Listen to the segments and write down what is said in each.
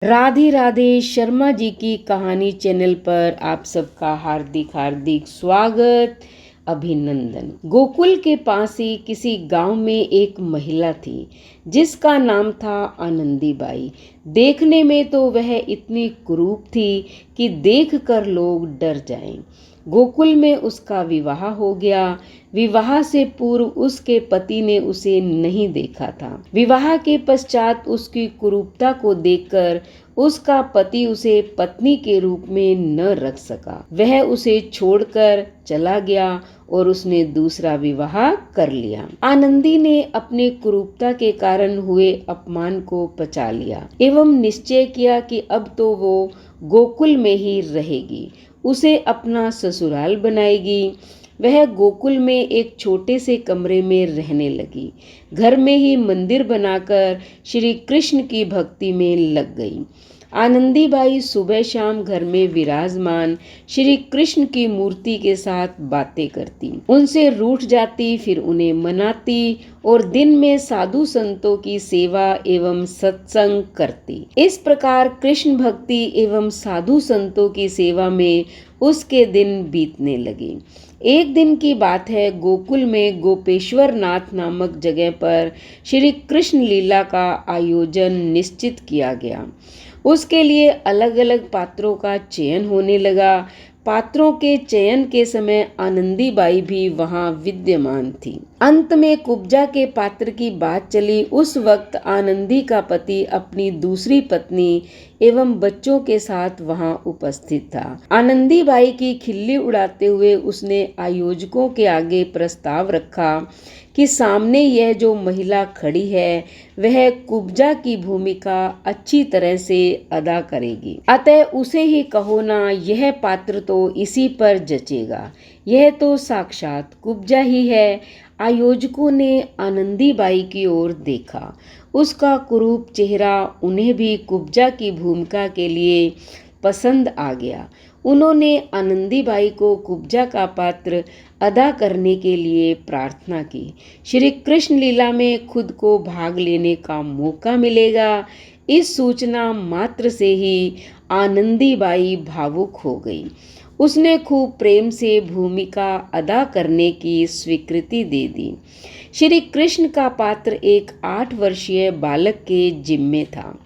राधे राधे शर्मा जी की कहानी चैनल पर आप सबका हार्दिक हार्दिक स्वागत, अभिनंदन। गोकुल के पास ही किसी गांव में एक महिला थी जिसका नाम था आनंदीबाई। देखने में तो वह इतनी कुरूप थी कि देखकर लोग डर जाएं। गोकुल में उसका विवाह हो गया। विवाह से पूर्व उसके पति ने उसे नहीं देखा था। विवाह के पश्चात उसकी कुरूपता को देखकर उसका पति उसे पत्नी के रूप में न रख सका। वह उसे छोड़कर चला गया और उसने दूसरा विवाह कर लिया। आनंदी ने अपने कुरूपता के कारण हुए अपमान को पचा लिया एवं निश्चय किया कि अब तो वो गोकुल में ही रहेगी, उसे अपना ससुराल बनाएगी। वह गोकुल में एक छोटे से कमरे में रहने लगी। घर में ही मंदिर बनाकर श्री कृष्ण की भक्ति में लग गई। आनंदीबाई सुबह शाम घर में विराजमान श्री कृष्ण की मूर्ति के साथ बातें करती, उनसे रूठ जाती, फिर उन्हें मनाती और दिन में साधु संतों की सेवा एवं सत्संग करती। इस प्रकार कृष्ण भक्ति एवं साधु संतों की सेवा में उसके दिन बीतने लगे। एक दिन की बात है, गोकुल में गोपेश्वर नाथ नामक जगह पर श्री कृष्ण लीला का आयोजन निश्चित किया गया। उसके लिए अलग अलग पात्रों का चयन होने लगा। पात्रों के चयन के समय आनंदीबाई भी वहां विद्यमान थी। अंत में कुब्जा के पात्र की बात चली। उस वक्त आनंदी का पति अपनी दूसरी पत्नी एवं बच्चों के साथ वहां उपस्थित था। आनंदीबाई की खिल्ली उड़ाते हुए उसने आयोजकों के आगे प्रस्ताव रखा कि सामने यह जो महिला खड़ी है वह कुब्जा की भूमिका अच्छी तरह से अदा करेगी, अतः उसे ही कहो ना, यह पात्र तो इसी पर जचेगा, यह तो साक्षात कुब्जा ही है। आयोजकों ने आनंदीबाई की ओर देखा। उसका कुरूप चेहरा उन्हें भी कुब्जा की भूमिका के लिए पसंद आ गया। उन्होंने आनंदीबाई को कुब्जा का पात्र अदा करने के लिए प्रार्थना की। श्री कृष्ण लीला में खुद को भाग लेने का मौका मिलेगा, इस सूचना मात्र से ही आनंदीबाई भावुक हो गई। उसने खूब प्रेम से भूमिका अदा करने की स्वीकृति दे दी। श्री कृष्ण का पात्र एक 8 वर्षीय बालक के जिम्मे था।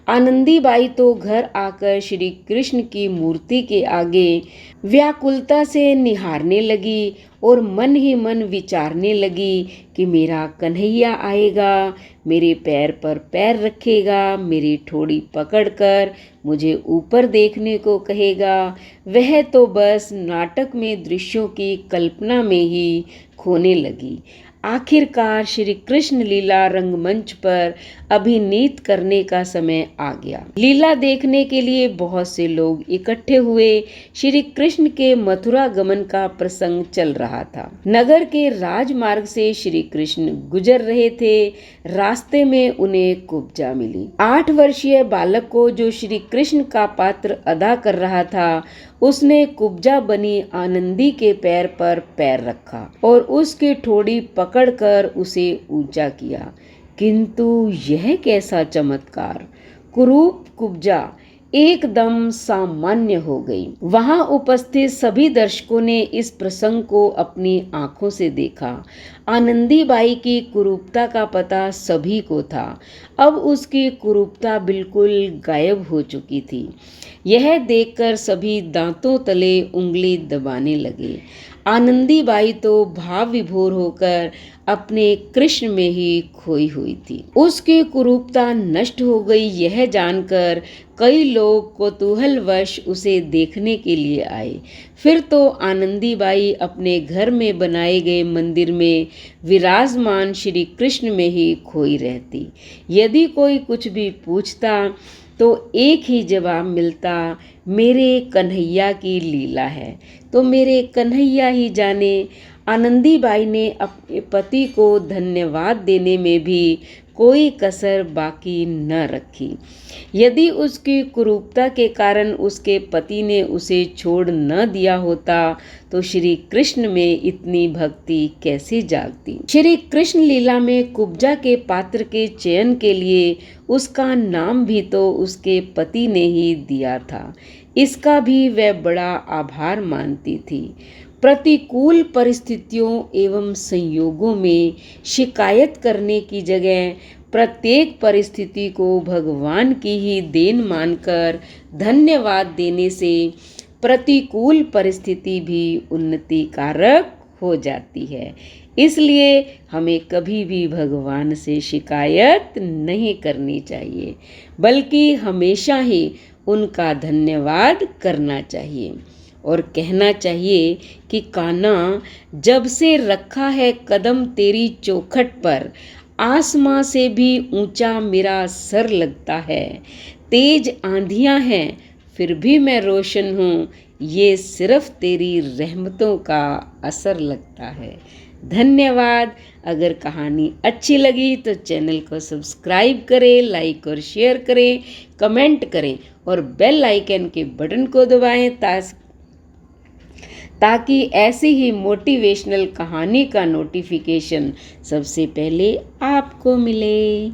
आनंदीबाई तो घर आकर श्री कृष्ण की मूर्ति के आगे व्याकुलता से निहारने लगी और मन ही मन विचारने लगी कि मेरा कन्हैया आएगा, मेरे पैर पर पैर रखेगा, मेरी ठोड़ी पकड़कर मुझे ऊपर देखने को कहेगा। वह तो बस नाटक में दृश्यों की कल्पना में ही खोने लगी। आखिरकार श्री कृष्ण लीला रंगमंच पर अभिनीत करने का समय आ गया। लीला देखने के लिए बहुत से लोग इकट्ठे हुए। श्री कृष्ण के मथुरा गमन का प्रसंग चल रहा था। नगर के राजमार्ग से श्री कृष्ण गुजर रहे थे। रास्ते में उन्हें कुब्जा मिली। 8 वर्षीय बालक को जो श्री कृष्ण का पात्र अदा कर रहा था, उसने कुब्जा बनी आनंदी के पैर पर पैर रखा और उसकी ठोड़ी पकड़कर उसे ऊंचा किया। किंतु यह कैसा चमत्कार! कुरूप कुब्जा एकदम सामान्य हो गई। वहां उपस्थित सभी दर्शकों ने इस प्रसंग को अपनी आंखों से देखा। आनंदीबाई की कुरूपता का पता सभी को था। अब उसकी कुरूपता बिल्कुल गायब हो चुकी थी। यह देखकर सभी दांतों तले उंगली दबाने लगे। आनंदीबाई तो भाव विभोर होकर अपने कृष्ण में ही खोई हुई थी। उसकी कुरूपता नष्ट हो गई, यह जानकर कई लोग कौतूहलवश उसे देखने के लिए आए। फिर तो आनंदीबाई अपने घर में बनाए गए मंदिर में विराजमान श्री कृष्ण में ही खोई रहती। यदि कोई कुछ भी पूछता तो एक ही जवाब मिलता, मेरे कन्हैया की लीला है, तो मेरे कन्हैया ही जाने। आनंदीबाई ने अपने पति को धन्यवाद देने में भी कोई कसर बाकी न रखी। यदि उसकी कुरूपता के कारण उसके पति ने उसे छोड़ न दिया होता तो श्री कृष्ण में इतनी भक्ति कैसे जागती। श्री कृष्ण लीला में कुब्जा के पात्र के चयन के लिए उसका नाम भी तो उसके पति ने ही दिया था। इसका भी वह बड़ा आभार मानती थी। प्रतिकूल परिस्थितियों एवं संयोगों में शिकायत करने की जगह प्रत्येक परिस्थिति को भगवान की ही देन मानकर धन्यवाद देने से प्रतिकूल परिस्थिति भी उन्नति कारक हो जाती है। इसलिए हमें कभी भी भगवान से शिकायत नहीं करनी चाहिए, बल्कि हमेशा ही उनका धन्यवाद करना चाहिए और कहना चाहिए कि कान्हा, जब से रखा है कदम तेरी चौखट पर, आसमां से भी ऊंचा मेरा सर लगता है। तेज आंधियां हैं फिर भी मैं रोशन हूँ, ये सिर्फ तेरी रहमतों का असर लगता है। धन्यवाद। अगर कहानी अच्छी लगी तो चैनल को सब्सक्राइब करें, लाइक और शेयर करें, कमेंट करें और बेल आइकन के बटन को दबाएं ताकि ऐसी ही मोटिवेशनल कहानी का नोटिफिकेशन सबसे पहले आपको मिले।